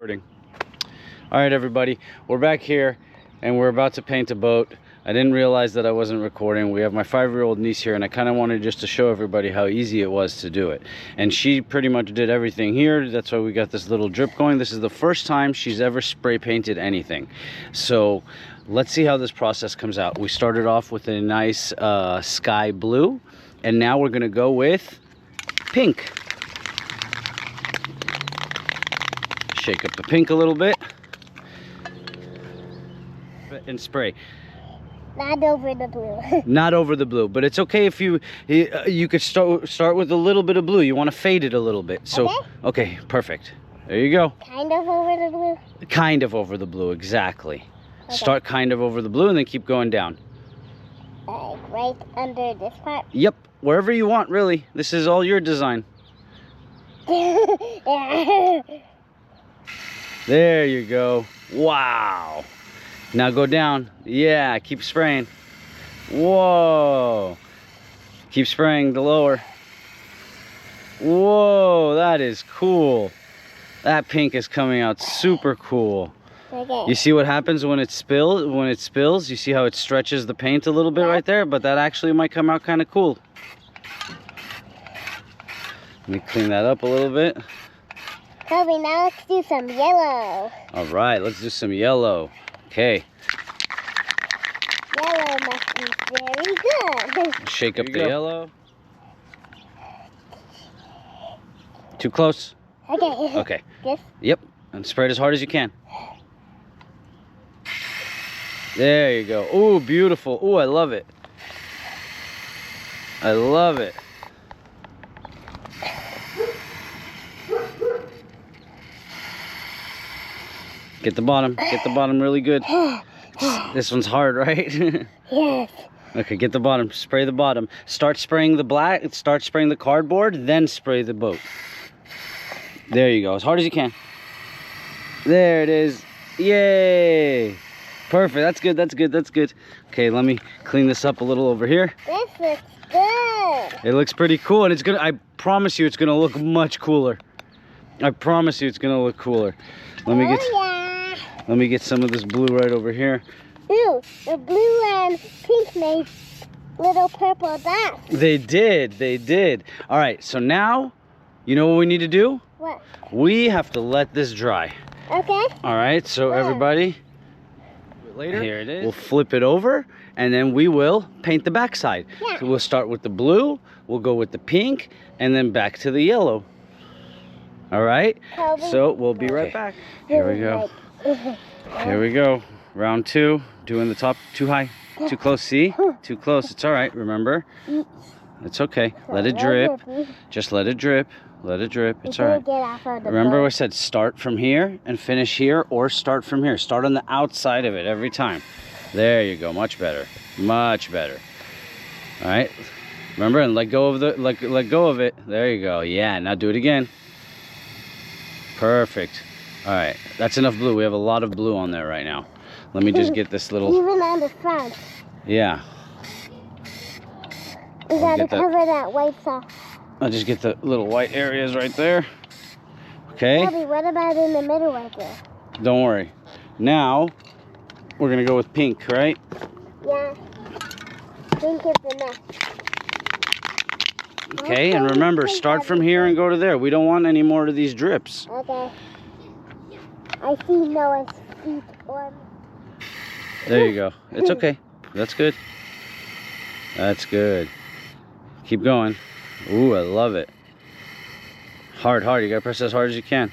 All right, everybody, we're back here and we're about to paint a boat. I didn't realize that I wasn't recording. We have my 5-year-old niece here, and I kind of wanted just to show everybody how easy it was to do it. And she pretty much did everything here. That's why we got this little drip going. This is the first time she's ever spray painted anything. So let's see how this process comes out. We started off with a nice sky blue, and now we're gonna go with pink. Shake up the pink a little bit and spray. Not over the blue. Not over the blue, but it's okay if you could start with a little bit of blue. You want to fade it a little bit. So okay, perfect. There you go. Kind of over the blue. Kind of over the blue, exactly. Okay. Start kind of over the blue and then keep going down. Right under this part. Yep, wherever you want, really. This is all your design. There you go. Wow. Now go down. Yeah, keep spraying. Whoa. Keep spraying the lower. Whoa, that is cool. That pink is coming out super cool. Okay. You see what happens when it spills? You see how it stretches the paint a little bit right there? But that actually might come out kind of cool. Let me clean that up a little bit. Kobe, now let's do some yellow. All right, let's do some yellow. Okay. Yellow must be very good. Shake up the yellow. Too close? Okay. Okay. This? Yep. And spray it as hard as you can. There you go. Ooh, beautiful. Ooh, I love it. I love it. Get the bottom really good. This one's hard, right? Yes. Okay, get the bottom, spray the bottom. Start spraying the cardboard, then spray the boat. There you go, as hard as you can. There it is. Yay! Perfect, that's good, that's good, that's good. Okay, let me clean this up a little over here. This looks good. It looks pretty cool, and it's gonna, I promise you it's gonna look much cooler. I promise you it's gonna look cooler. Let me get some of this blue right over here. Ooh, the blue and pink made little purple dots. They did. All right, so now, you know what we need to do? What? We have to let this dry. Okay. All right, so everybody, later, here it is. We'll flip it over, and then we will paint the backside. Yeah. So we'll start with the blue, we'll go with the pink, and then back to the yellow. All right, so we'll be right back. Here we go. Here we go. Round 2, doing the top too high, too close. See? Too close. It's all right. Remember? It's okay. Let it drip. Just let it drip. Let it drip. It's all right. Remember I said start from here and finish here, or start from here. Start on the outside of it every time. There you go. Much better. Much better. All right. Remember, and let go of let go of it. There you go. Yeah. Now do it again. Perfect. All right, that's enough blue. We have a lot of blue on there right now. Let me just get this little... Even on the front. Yeah. We gotta cover that white stuff. I'll just get the little white areas right there. Okay. Bobby, what about in the middle right there? Don't worry. Now, we're gonna go with pink, right? Yeah. Pink is the next. Okay, and remember, start from here and go to there. We don't want any more of these drips. Okay. I see Noah's feet on. There you go. It's okay. That's good. That's good. Keep going. Ooh, I love it. Hard. You gotta press as hard as you can.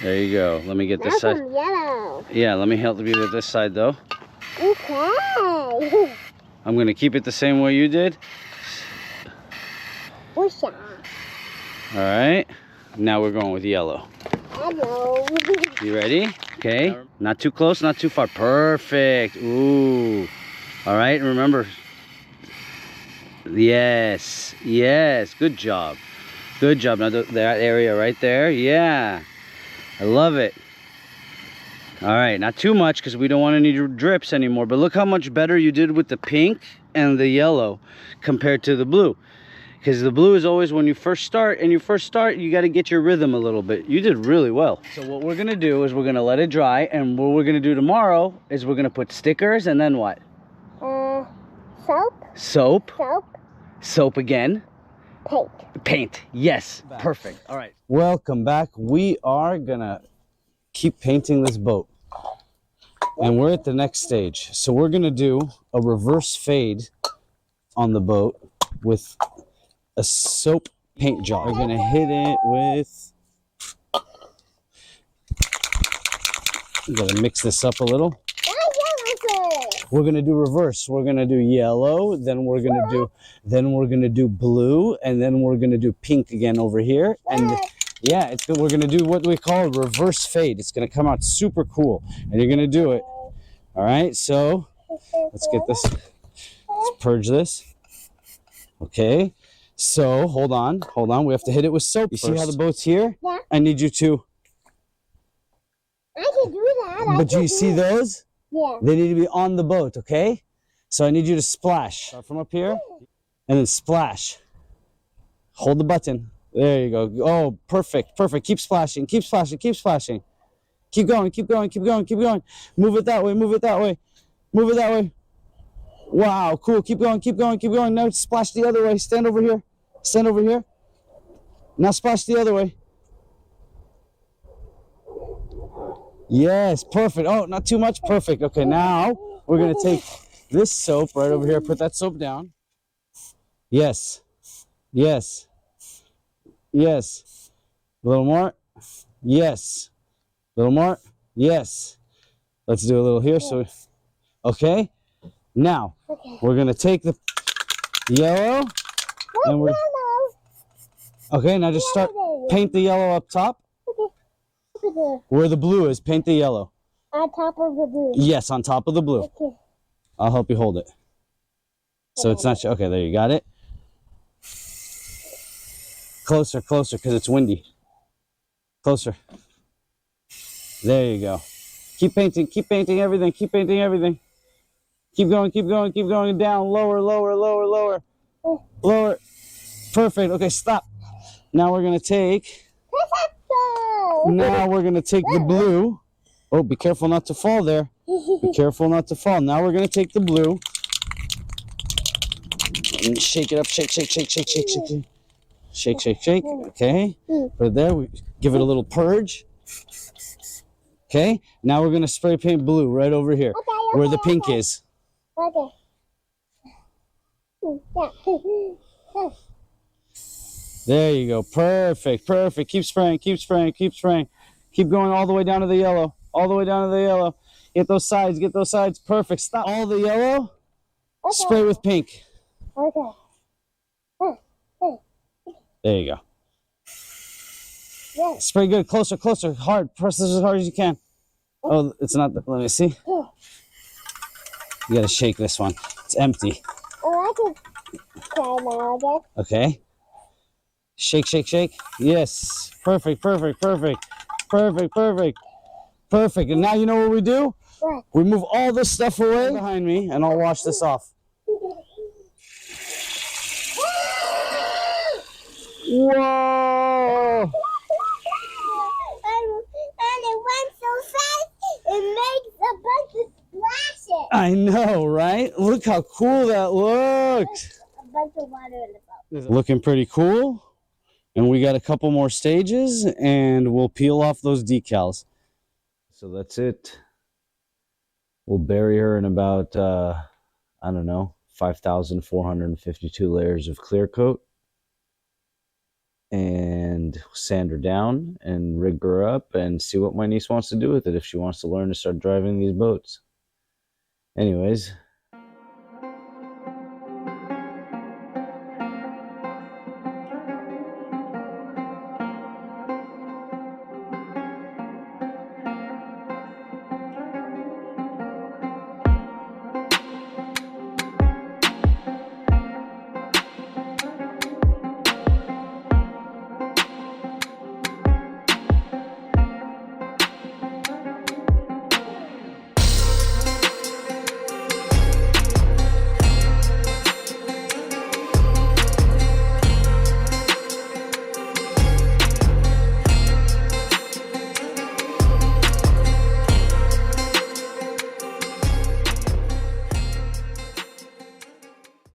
There you go. Let me get this side. Yellow. Yeah, let me help you with this side though. Okay. I'm gonna keep it the same way you did. All right. Now we're going with yellow. Hello. You ready? Okay. Not too close, not too far. Perfect. Ooh. All right. Remember. Yes. Good job. Good job. Now that area right there. Yeah. I love it. All right. Not too much because we don't want any drips anymore. But look how much better you did with the pink and the yellow compared to the blue. Because the blue is always when you first start, and you got to get your rhythm a little bit. You did really well. So what we're going to do is we're going to let it dry, and what we're going to do tomorrow is we're going to put stickers, and then what? Soap. Soap. Soap. Soap again. Paint. Paint. Yes. Perfect. All right. Welcome back. We are going to keep painting this boat. And we're at the next stage. So we're going to do a reverse fade on the boat with a soap paint jar. We're going to hit it with... You got to mix this up a little. We're going to do reverse. We're going to do yellow, then we're going to do blue, and then we're going to do pink again over here. And yeah, it's good. We're going to do what we call a reverse fade. It's going to come out super cool, and you're going to do it. All right, so let's get this. Let's purge this. Okay, so hold on. We have to hit it with soap. You see how the boat's here? Yeah. I need you to. I can do that. But do you see those? Yeah. They need to be on the boat, okay? So I need you to splash. Start from up here, and then splash. Hold the button. There you go. Oh, perfect, perfect. Keep splashing, keep splashing, keep splashing. Keep going, keep going, keep going, keep going. Move it that way, move it that way. Move it that way. Wow, cool. Keep going, keep going, keep going. Now splash the other way. Stand over here. Stand over here. Now splash the other way. Yes, perfect. Oh, not too much. Perfect. Okay, now we're going to take this soap right over here. Put that soap down. Yes. Yes. Yes. A little more. Yes. A little more. Yes. Let's do a little here. So, okay. Now, we're going to take the yellow. And we're, okay, now just start. Paint the yellow up top. Where the blue is, paint the yellow. On top of the blue. Yes, on top of the blue. Okay. I'll help you hold it. So it's not... Okay, there, you got it. Closer, closer, because it's windy. Closer. There you go. Keep painting everything, keep painting everything. Keep going, keep going, keep going down. Lower, lower, lower, lower. Lower. Perfect. Okay, stop. Now we're going to take... Now we're going to take the blue. Oh, be careful not to fall there. Be careful not to fall. Now we're going to take the blue. And shake it up. Shake, shake, shake, shake, shake, shake. Shake, shake, shake. Okay. Put it there. We give it a little purge. Okay. Now we're going to spray paint blue right over here. Where the pink is. Okay. There you go. Perfect. Perfect. Keep spraying. Keep spraying. Keep spraying. Keep going all the way down to the yellow. All the way down to the yellow. Get those sides. Get those sides. Perfect. Stop. All the yellow. Okay. Spray with pink. Okay. There you go. Yeah. Spray good. Closer. Closer. Hard. Press this as hard as you can. Oh, it's not. Let me see. You got to shake this one. It's empty. Oh, I can try now again. Okay. Shake, shake, shake. Yes. Perfect, perfect, perfect. Perfect, perfect. Perfect. And now you know what we do? What? We move all this stuff away behind me, and I'll wash this off. Whoa! And it went so fast, it makes a bunch of splashes. I know, right? Look how cool that looked. A bunch of water in the boat. Looking pretty cool. And we got a couple more stages, and we'll peel off those decals. So that's it. We'll bury her in about, I don't know, 5,452 layers of clear coat. And sand her down and rig her up and see what my niece wants to do with it if she wants to learn to start driving these boats. Anyways,